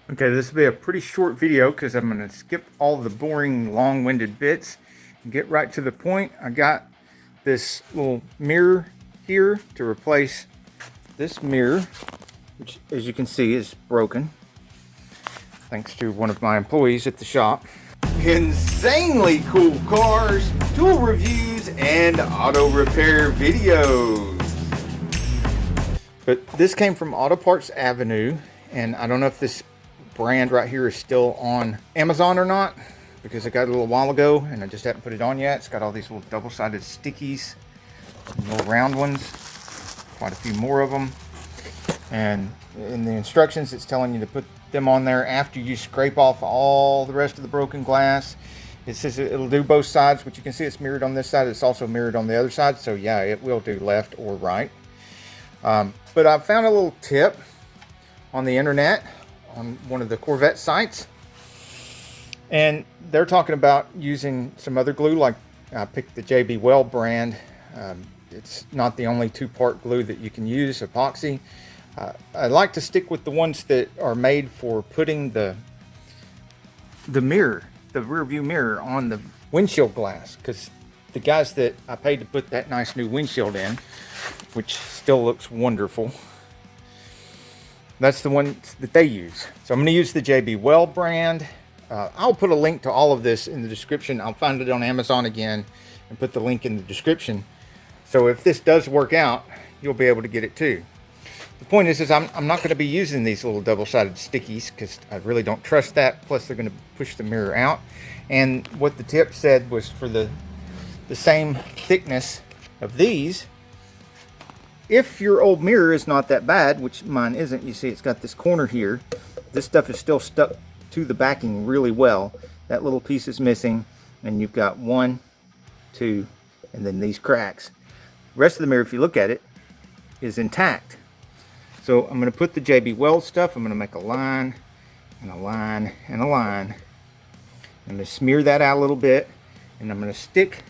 Okay, this will be a pretty short video because I'm going to skip all the boring, long-winded bits and get right to the point. I got this little mirror here to replace this mirror, which, as you can see, is broken, thanks to one of my employees at the shop. Insanely cool cars, tool reviews, and auto repair videos. But this came from Auto Parts Avenue, and I don't know if this brand right here is still on Amazon or not, because I got it a little while ago and I just haven't put it on yet. It's got all these little double-sided stickies, little round ones, quite a few more of them. And in the instructions, it's telling you to put them on there after you scrape off all the rest of the broken glass. It says it'll do both sides, but you can see it's mirrored on this side. It's also mirrored on the other side. So yeah, it will do left or right. But I found a little tip on the internet on one of the Corvette sites, and they're talking about using some other glue. Like I picked the JB Weld brand. It's not the only two-part glue that you can use, epoxy. I like to stick with the ones that are made for putting the mirror, the rear view mirror, on the windshield glass, because the guys that I paid to put that nice new windshield in, which still looks wonderful, that's the one that they use. So I'm going to use the JB Weld brand. I'll put a link to all of this in the description. I'll find it on Amazon again and put the link in the description. So if this does work out, you'll be able to get it too. The point is I'm not going to be using these little double-sided stickies because I really don't trust that. Plus they're going to push the mirror out. And what the tip said was for the same thickness of these, if your old mirror is not that bad, which mine isn't, you see it's got this corner here, this stuff is still stuck to the backing really well. That little piece is missing, and you've got 1, 2, and then these cracks. The rest of the mirror, if you look at it, is intact. So I'm going to put the JB Weld stuff, I'm going to make a line, and a line, and a line. I'm going to smear that out a little bit, and I'm going to stick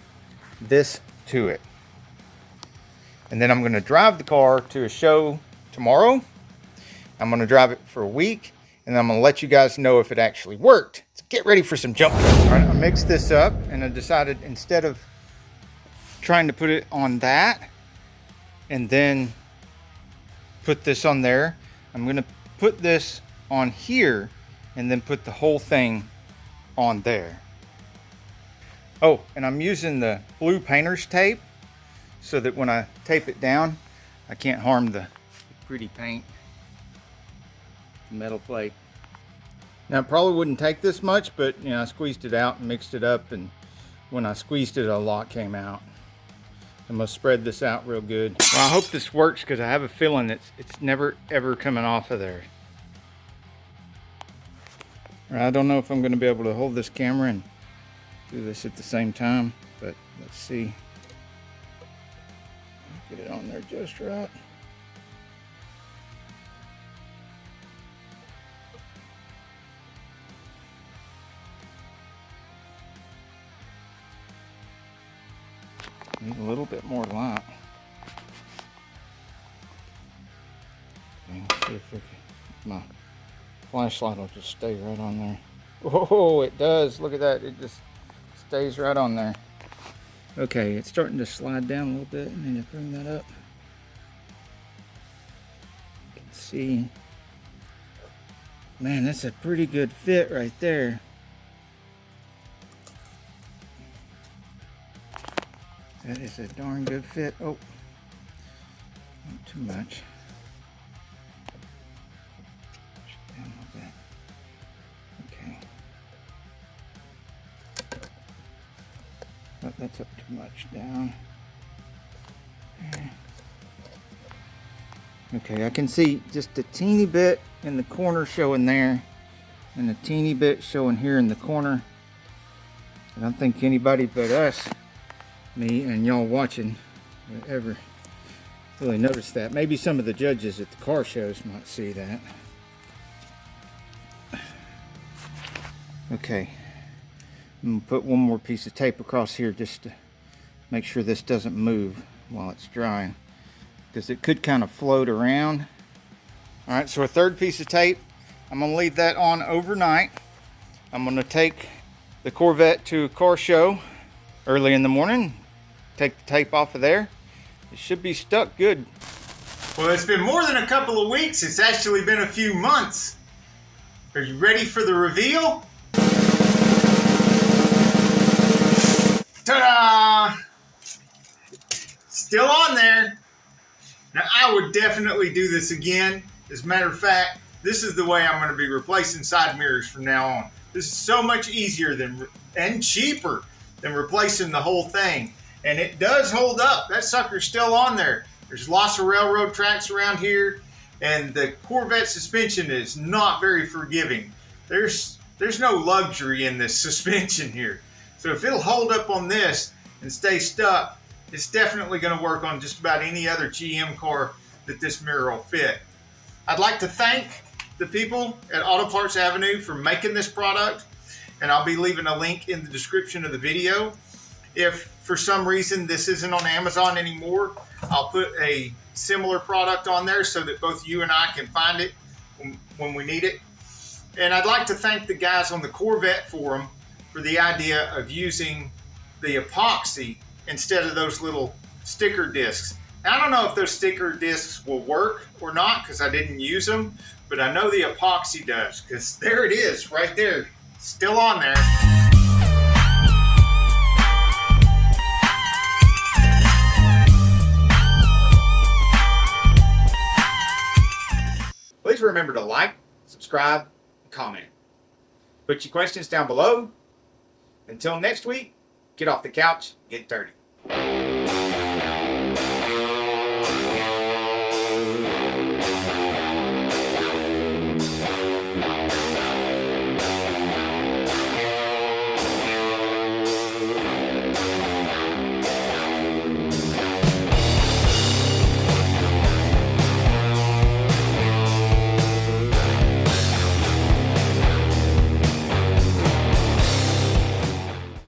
this to it. And then I'm going to drive the car to a show tomorrow. I'm going to drive it for a week, and I'm going to let you guys know if it actually worked. So get ready for some jump cuts. All right, I mixed this up, and I decided instead of trying to put it on that and then put this on there, I'm going to put this on here and then put the whole thing on there. Oh, and I'm using the blue painter's tape so that when I tape it down, I can't harm the pretty paint, the metal plate. Now it probably wouldn't take this much, but you know, I squeezed it out and mixed it up, and when I squeezed it, a lot came out. I'm gonna spread this out real good. Well, I hope this works because I have a feeling it's never ever coming off of there. I don't know if I'm gonna be able to hold this camera and do this at the same time, but let's see. Get it on there just right. Need a little bit more light. Okay, see if we can, my flashlight will just stay right on there. Oh, it does. Look at that. It just stays right on there. Okay, it's starting to slide down a little bit, and then you bring that up. You can see. Man, that's a pretty good fit right there. That is a darn good fit. Oh, not too much. Push it down a little bit. Okay. Oh, that's up too much down. Okay, I can see just a teeny bit in the corner showing there, and a teeny bit showing here in the corner. I don't think anybody but us, me and y'all watching, would ever really notice that. Maybe some of the judges at the car shows might see that. Okay. I'm going to put one more piece of tape across here just to make sure this doesn't move while it's drying, because it could kind of float around. Alright, so a third piece of tape, I'm going to leave that on overnight. I'm going to take the Corvette to a car show early in the morning, take the tape off of there. It should be stuck good. Well, it's been more than a couple of weeks. It's actually been a few months. Are you ready for the reveal? Ta-da! Still on there. Now, I would definitely do this again. As a matter of fact, this is the way I'm going to be replacing side mirrors from now on. This is so much easier and cheaper than replacing the whole thing. And it does hold up. That sucker's still on there. There's lots of railroad tracks around here, and the Corvette suspension is not very forgiving. There's no luxury in this suspension here. So if it'll hold up on this and stay stuck, it's definitely going to work on just about any other GM car that this mirror will fit. I'd like to thank the people at Auto Parts Avenue for making this product, and I'll be leaving a link in the description of the video. If for some reason this isn't on Amazon anymore, I'll put a similar product on there so that both you and I can find it when we need it. And I'd like to thank the guys on the Corvette forum for the idea of using the epoxy instead of those little sticker discs. Now, I don't know if those sticker discs will work or not because I didn't use them, but I know the epoxy does, because there it is right there, still on there. Please remember to like, subscribe, and comment. Put your questions down below. Until next week, get off the couch, get dirty.